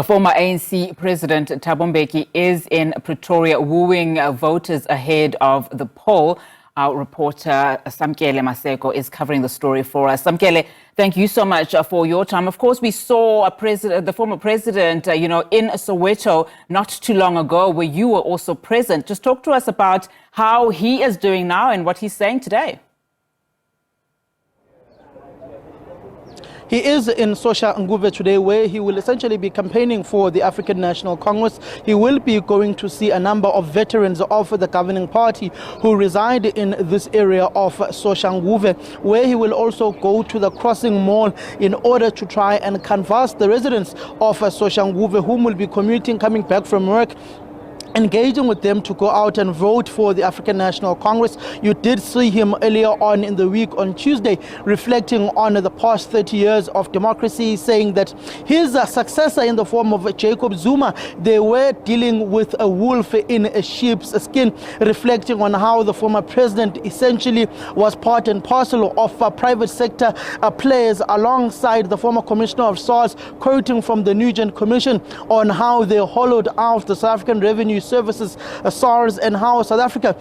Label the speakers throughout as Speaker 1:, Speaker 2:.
Speaker 1: Former ANC President Thabo Mbeki is in Pretoria wooing voters ahead of the poll. Our reporter Samkele Maseko is covering the story for us. Samkele, thank you so much for your time. Of course, we saw the former president, in Soweto not too long ago, where you were also present. Just talk to us about how he is doing now and what he's saying today.
Speaker 2: He is in Sosha Nguve today, where he will essentially be campaigning for the African National Congress. He will be going to see a number of veterans of the governing party who reside in this area of Sosha Nguve, where he will also go to the Crossing Mall in order to try and canvass the residents of Sosha Nguve, whom will be commuting, coming back from work, engaging with them to go out and vote for the African National Congress. You did see him earlier on in the week on Tuesday reflecting on the past 30 years of democracy, saying that his successor in the form of Jacob Zuma, they were dealing with a wolf in a sheep's skin, reflecting on how the former president essentially was part and parcel of private sector players alongside the former commissioner of SARS, quoting from the Nugent Commission on how they hollowed out the South African Revenue Services, SARS, and how South Africa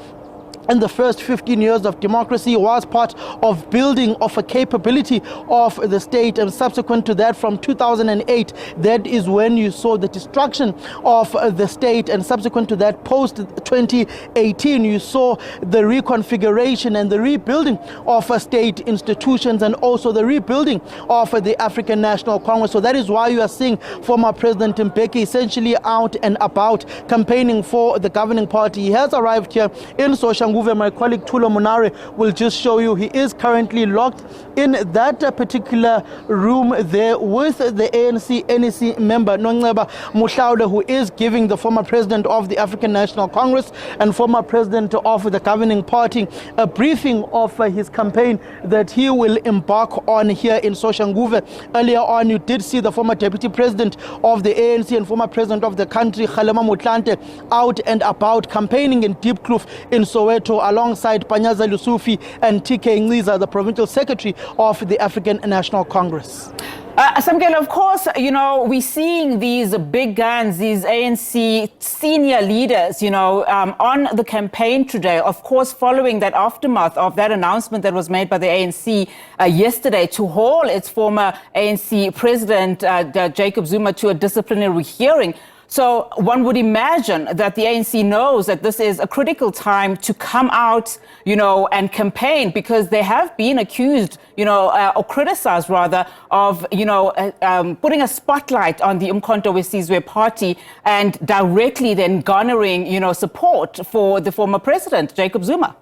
Speaker 2: in the first 15 years of democracy was part of building of a capability of the state. And subsequent to that, from 2008, that is when you saw the destruction of the state. And subsequent to that, post 2018, you saw the reconfiguration and the rebuilding of state institutions and also the rebuilding of the African National Congress. So that is why you are seeing former President Mbeki essentially out and about campaigning for the governing party. He has arrived here in Sosha. My colleague Tulo Munare will just show you. He is currently locked in that particular room there with the ANC NEC member Nongceba Muhlaude, who is giving the former president of the African National Congress and former president of the governing party a briefing of his campaign that he will embark on here in Sosha Nguve. Earlier on, you did see the former deputy president of the ANC and former president of the country, Kgalema Motlanthe, out and about campaigning in Diepkloof in Soweto, alongside Panyaza Lusufi and TK Ngiza, the provincial secretary of the African National Congress.
Speaker 1: Samkele, of course, we're seeing these big guns, these ANC senior leaders, on the campaign today, of course, following that aftermath of that announcement that was made by the ANC yesterday to haul its former ANC president, Jacob Zuma, to a disciplinary hearing. So one would imagine that the ANC knows that this is a critical time to come out, and campaign, because they have been accused, or criticized rather, of, putting a spotlight on the Umkhonto weSizwe party and directly then garnering, support for the former president, Jacob Zuma.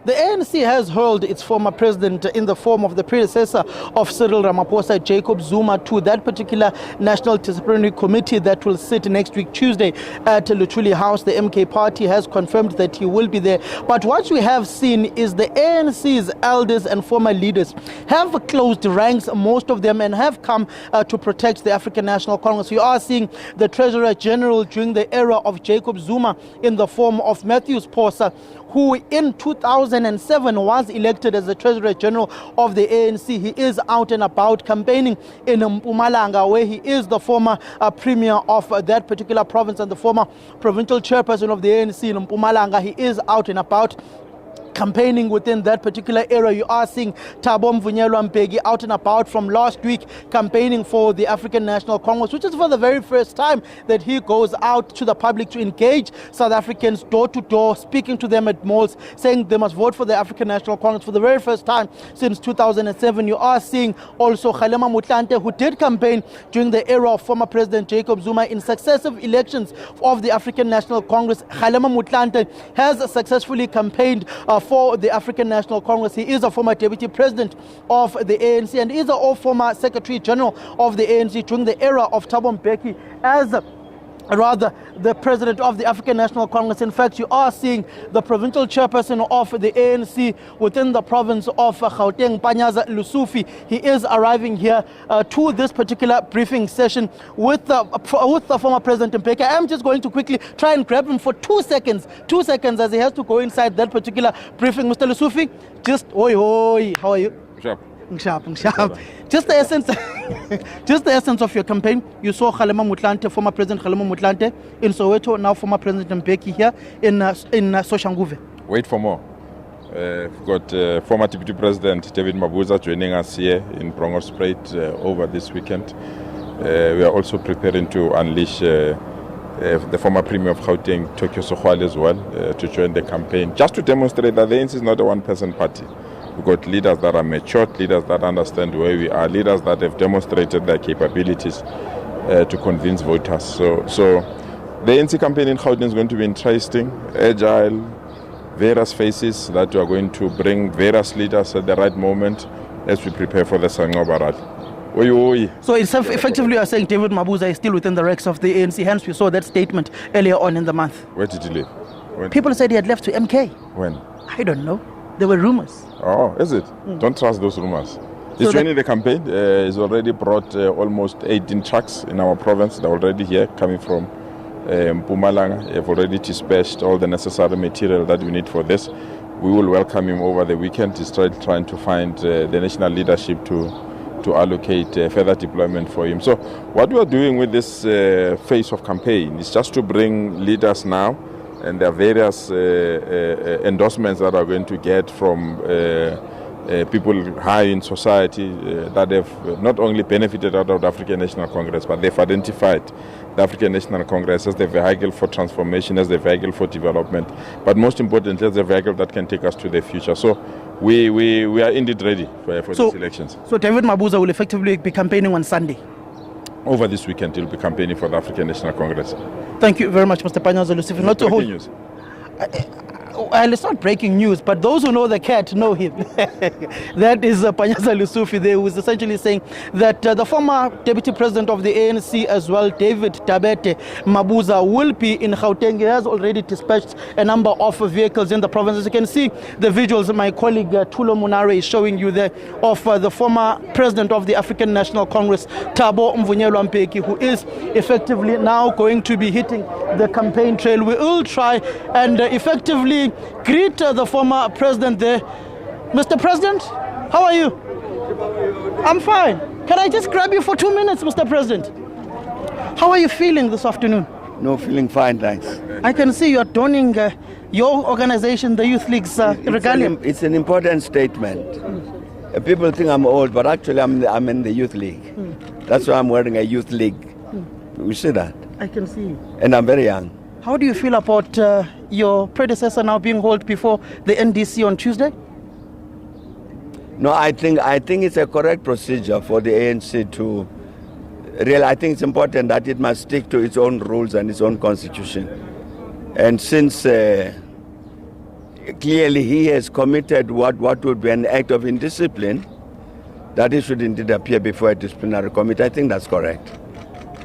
Speaker 2: The ANC has hurled its former president in the form of the predecessor of Cyril Ramaphosa, Jacob Zuma, to that particular National Disciplinary Committee that will sit next week, Tuesday, at Luthuli House. The MK party has confirmed that he will be there. But what we have seen is the ANC's elders and former leaders have closed ranks, most of them, and have come to protect the African National Congress. You are seeing the Treasurer General during the era of Jacob Zuma in the form of Matthews Posa, who in 2007 was elected as the Treasurer General of the ANC. He is out and about campaigning in Mpumalanga, where he is the former premier of that particular province and the former provincial chairperson of the ANC in Mpumalanga. He is out and about campaigning within that particular area. You are seeing Thabo Mbeki out and about from last week campaigning for the African National Congress, which is for the very first time that he goes out to the public to engage South Africans door to door, speaking to them at malls, saying they must vote for the African National Congress for the very first time since 2007. You are seeing also Kgalema Motlanthe, who did campaign during the era of former President Jacob Zuma in successive elections of the African National Congress. Kgalema Motlanthe has successfully campaigned for the African National Congress. He is a former deputy president of the ANC and is a former secretary general of the ANC during the era of Thabo Mbeki as the president of the African National Congress. In fact, you are seeing the provincial chairperson of the ANC within the province of Gauteng, Panyaza Lusufi. He is arriving here to this particular briefing session with the former President Mbeki. I am just going to quickly try and grab him for 2 seconds, as he has to go inside that particular briefing. Mr. Lusufi, just oi, how are you?
Speaker 3: Sure.
Speaker 2: Sharp. Just the essence, just the essence of your campaign. You saw Kgalema Motlanthe, former President Kgalema Motlanthe in Soweto, now former President Mbeki here in Soshanguve.
Speaker 3: Wait for more. We've got former Deputy President David Mabuza joining us here in Bronkhorstspruit over this weekend. We are also preparing to unleash the former Premier of Gauteng, Tokyo Sogwal, as well, to join the campaign, just to demonstrate that the ANC is not a one-person party. We've got leaders that are matured, leaders that understand where we are, leaders that have demonstrated their capabilities to convince voters. So the ANC campaign in Gauteng is going to be interesting, agile, various faces that we are going to bring various leaders at the right moment as we prepare for the Sangoba rally.
Speaker 2: So effectively you are saying David Mabuza is still within the ranks of the ANC, hence we saw that statement earlier on in the month.
Speaker 3: Where did he live?
Speaker 2: People said he had left to MK.
Speaker 3: When?
Speaker 2: I don't know. There were rumors.
Speaker 3: Oh, is it? Don't trust those rumors. He's joining the campaign. He's already brought almost 18 trucks in our province. They're already here, coming from Mpumalanga. They've already dispatched all the necessary material that we need for this. We will welcome him over the weekend. He's trying to find the national leadership to allocate further deployment for him. So what we are doing with this phase of campaign is just to bring leaders now, and there are various endorsements that are going to get from people high in society that have not only benefited out of the African National Congress, but they've identified the African National Congress as the vehicle for transformation, as the vehicle for development, but most importantly, as the vehicle that can take us to the future. So we are indeed ready for these elections.
Speaker 2: So David Mabuza will effectively be campaigning on Sunday?
Speaker 3: Over this weekend, he'll be campaigning for the African National Congress.
Speaker 2: Thank you very much, Mr. Panyaza Lucifer. Not to hold
Speaker 3: news.
Speaker 2: Well, it's not breaking news, but those who know the cat know him. That is Panyaza Lusufi there, who is essentially saying that the former Deputy President of the ANC as well, David Tabete Mabuza, will be in Gauteng. He has already dispatched a number of vehicles in the province. As you can see, the visuals my colleague Tulo Munare is showing you there of the former President of the African National Congress, Thabo Mbeki, who is effectively now going to be hitting the campaign trail. We will try and effectively greet the former president there. Mr. President, how are you? I'm fine. Can I just grab you for 2 minutes, Mr. President? How are you feeling this afternoon?
Speaker 4: No, feeling fine, thanks.
Speaker 2: I can see you're donning your organization, the Youth League's regalia.
Speaker 4: It's an important statement. People think I'm old, but actually I'm in the Youth League. That's why I'm wearing a Youth League. You see that?
Speaker 2: I can see.
Speaker 4: And I'm very young.
Speaker 2: How do you feel about your predecessor now being hauled before the NDC on Tuesday?
Speaker 4: No, I think it's a correct procedure for the ANC to really. I think it's important that it must stick to its own rules and its own constitution. And since clearly he has committed what would be an act of indiscipline, that he should indeed appear before a disciplinary committee, I think that's correct.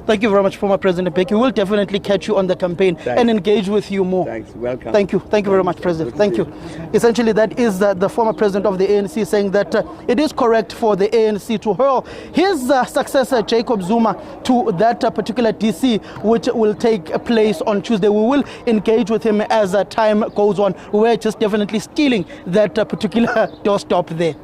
Speaker 2: Thank you very much, former President Mbeki. We'll definitely catch you on the campaign and engage with you more.
Speaker 4: Thanks. Welcome.
Speaker 2: Thank you. Thank you very much, President. Thank you. Essentially, that is the former president of the ANC saying that it is correct for the ANC to hurl his successor, Jacob Zuma, to that particular DC, which will take place on Tuesday. We will engage with him as time goes on. We're just definitely stealing that particular doorstop there.